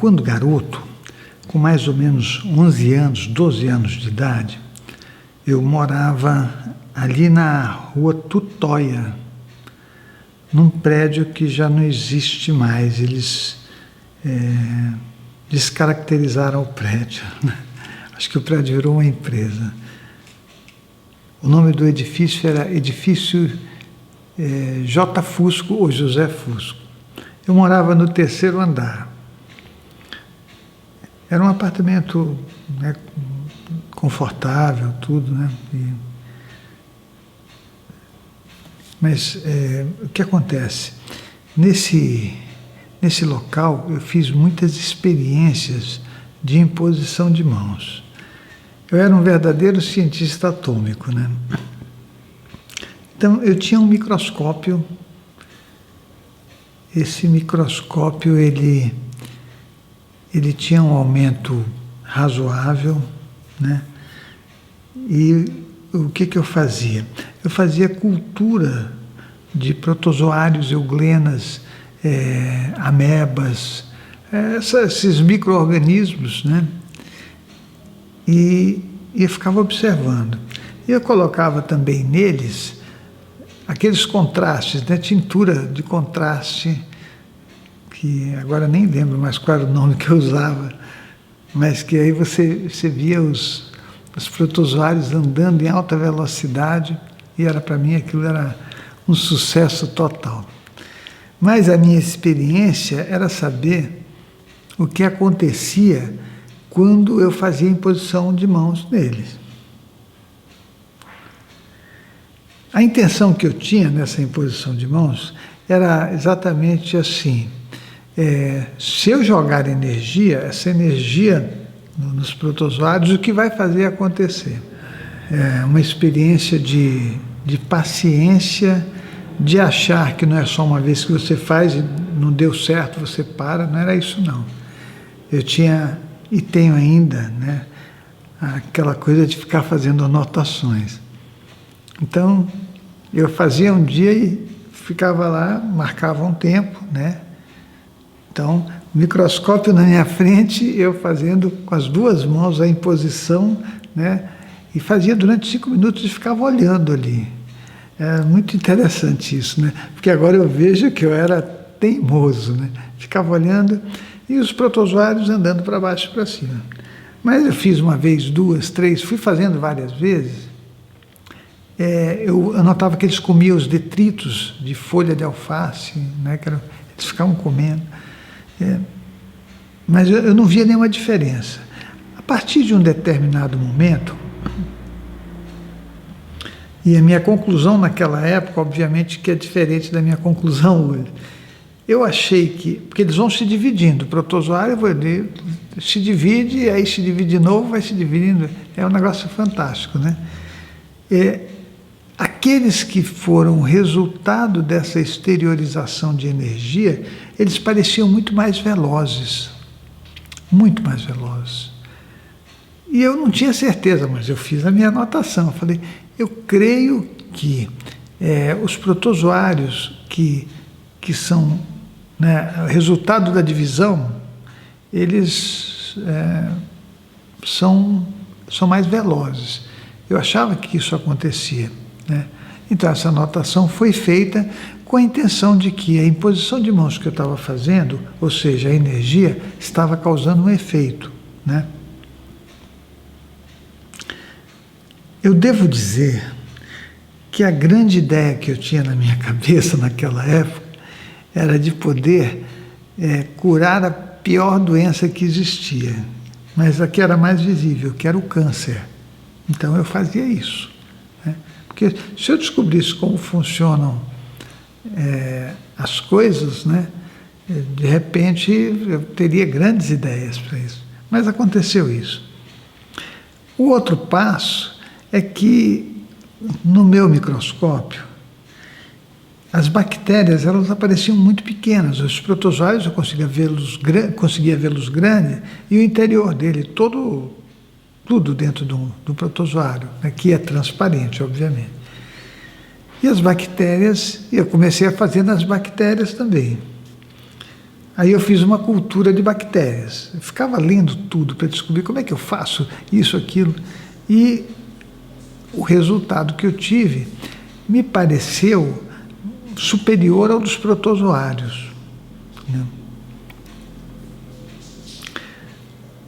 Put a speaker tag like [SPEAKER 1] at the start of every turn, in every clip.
[SPEAKER 1] quando garoto, com mais ou menos 11 anos, 12 anos de idade, eu morava ali na rua Tutóia, num prédio que já não existe mais. Eles descaracterizaram o prédio. Acho que o prédio virou uma empresa. O nome do edifício era Edifício J. Fusco ou José Fusco. Eu morava no 3º andar. Era um apartamento, né, confortável, tudo, né? Mas o que acontece? Nesse local eu fiz muitas experiências de imposição de mãos. Eu era um verdadeiro cientista atômico, né? Então eu tinha um microscópio. Esse microscópio ele tinha um aumento razoável, né? E o que eu fazia? Eu fazia cultura de protozoários, euglenas, amebas, esses micro-organismos, né? E eu ficava observando. E eu colocava também neles aqueles contrastes, né? Tintura de contraste, que agora nem lembro mais qual era o nome que eu usava, mas que aí você via os protozoários andando em alta velocidade, e para mim aquilo era um sucesso total. Mas a minha experiência era saber o que acontecia quando eu fazia imposição de mãos neles. A intenção que eu tinha nessa imposição de mãos era exatamente assim: se eu jogar energia, essa energia nos protozoários, o que vai fazer acontecer? É uma experiência de paciência, de achar que não é só uma vez que você faz e não deu certo, você para. Não era isso, não. Eu tinha, e tenho ainda, né, aquela coisa de ficar fazendo anotações. Então, eu fazia um dia e ficava lá, marcava um tempo, né? Então, microscópio na minha frente, eu fazendo com as duas mãos a imposição, né? E fazia durante 5 minutos e ficava olhando ali. É muito interessante isso, né? Porque agora eu vejo que eu era teimoso, né? Ficava olhando e os protozoários andando para baixo e para cima. Mas eu fiz uma vez, 2, 3, fui fazendo várias vezes. Eu notava que eles comiam os detritos de folha de alface, né? Eles ficavam comendo. Mas eu não via nenhuma diferença. A partir de um determinado momento, e a minha conclusão naquela época, obviamente, que é diferente da minha conclusão hoje, eu achei que, porque eles vão se dividindo, o protozoário se divide, aí se divide de novo, vai se dividindo, é um negócio fantástico, né? Aqueles que foram resultado dessa exteriorização de energia, eles pareciam muito mais velozes. Muito mais velozes. E eu não tinha certeza, mas eu fiz a minha anotação. Eu falei, eu creio que os protozoários que são, né, resultado da divisão, eles são mais velozes. Eu achava que isso acontecia, né? Então essa anotação foi feita com a intenção de que a imposição de mãos que eu estava fazendo, ou seja, a energia, estava causando um efeito, né? Eu devo dizer que a grande ideia que eu tinha na minha cabeça naquela época era de poder curar a pior doença que existia, mas a que era mais visível, que era o câncer. Então eu fazia isso, né? Porque se eu descobrisse como funcionam as coisas, né, de repente eu teria grandes ideias para isso. Mas aconteceu isso. O outro passo é que no meu microscópio as bactérias, elas apareciam muito pequenas. Os protozoários eu conseguia vê-los grandes, e o interior dele tudo dentro do protozoário, né, que é transparente, obviamente. E as bactérias, eu comecei a fazer nas bactérias também. Aí eu fiz uma cultura de bactérias. Eu ficava lendo tudo para descobrir como é que eu faço isso, aquilo. E o resultado que eu tive me pareceu superior ao dos protozoários, né?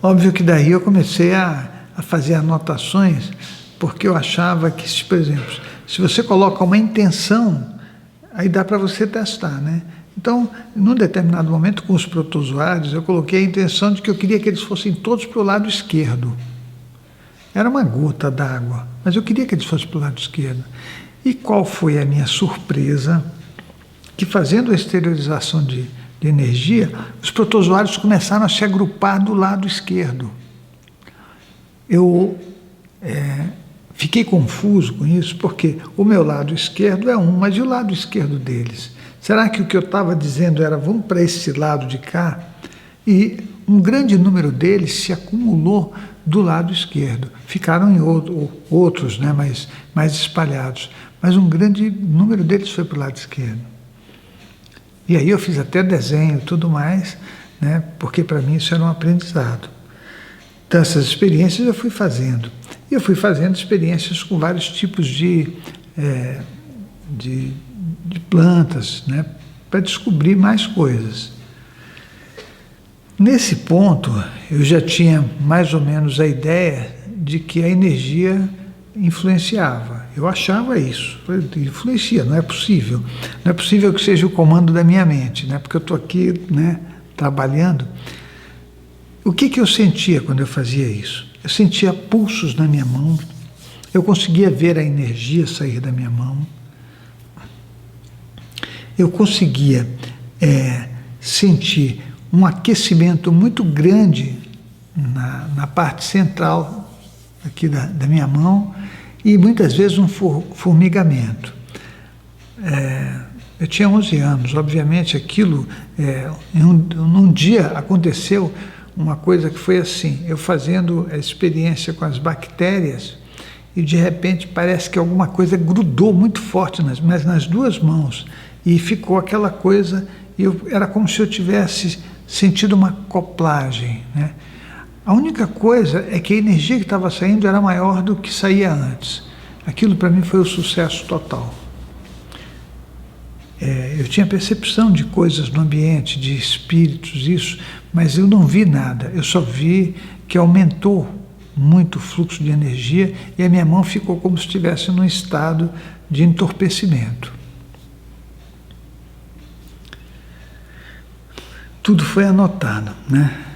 [SPEAKER 1] Óbvio que daí eu comecei a fazer anotações, porque eu achava que, por exemplo, se você coloca uma intenção, aí dá para você testar, né? Então, num determinado momento, com os protozoários, eu coloquei a intenção de que eu queria que eles fossem todos para o lado esquerdo. Era uma gota d'água, mas eu queria que eles fossem para o lado esquerdo. E qual foi a minha surpresa? Que fazendo a exteriorização de energia, os protozoários começaram a se agrupar do lado esquerdo. Eu fiquei confuso com isso, porque o meu lado esquerdo é um, mas e o lado esquerdo deles? Será que o que eu estava dizendo era vamos para esse lado de cá? E um grande número deles se acumulou do lado esquerdo. Ficaram em outros, né, mais espalhados. Mas um grande número deles foi para o lado esquerdo. E aí eu fiz até desenho e tudo mais, né, porque para mim isso era um aprendizado. Então essas experiências eu fui fazendo. E eu fui fazendo experiências com vários tipos de plantas, né, para descobrir mais coisas. Nesse ponto, eu já tinha mais ou menos a ideia de que a energia influenciava. Eu achava isso. Influencia, não é possível. Não é possível que seja o comando da minha mente, né, porque eu estou aqui, né, trabalhando. O que eu sentia quando eu fazia isso? Eu sentia pulsos na minha mão, eu conseguia ver a energia sair da minha mão, eu conseguia sentir um aquecimento muito grande na parte central aqui da minha mão e muitas vezes um formigamento. Eu tinha 11 anos, obviamente aquilo, num dia aconteceu uma coisa que foi assim, eu fazendo a experiência com as bactérias e de repente parece que alguma coisa grudou muito forte mas nas duas mãos e ficou aquela coisa, era como se eu tivesse sentido uma acoplagem, né? A única coisa é que a energia que estava saindo era maior do que saía antes. Aquilo para mim foi o sucesso total. Eu tinha percepção de coisas no ambiente, de espíritos, isso, mas eu não vi nada. Eu só vi que aumentou muito o fluxo de energia e a minha mão ficou como se estivesse num estado de entorpecimento. Tudo foi anotado, né?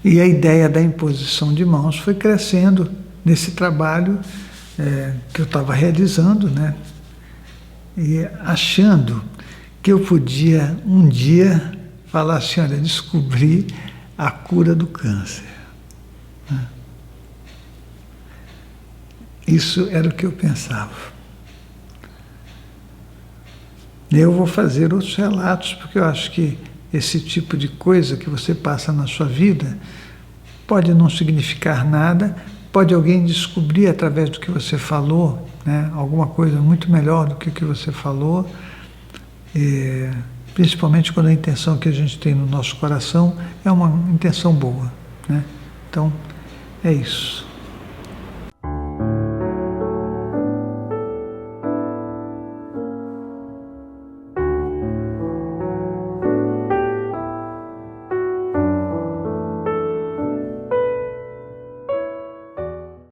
[SPEAKER 1] E a ideia da imposição de mãos foi crescendo nesse trabalho que eu estava realizando, né? E achando que eu podia um dia falar assim, olha, descobri a cura do câncer. Isso era o que eu pensava. Eu vou fazer outros relatos, porque eu acho que esse tipo de coisa que você passa na sua vida pode não significar nada, pode alguém descobrir através do que você falou, né, alguma coisa muito melhor do que o que você falou, principalmente quando a intenção que a gente tem no nosso coração é uma intenção boa, né? Então, é isso.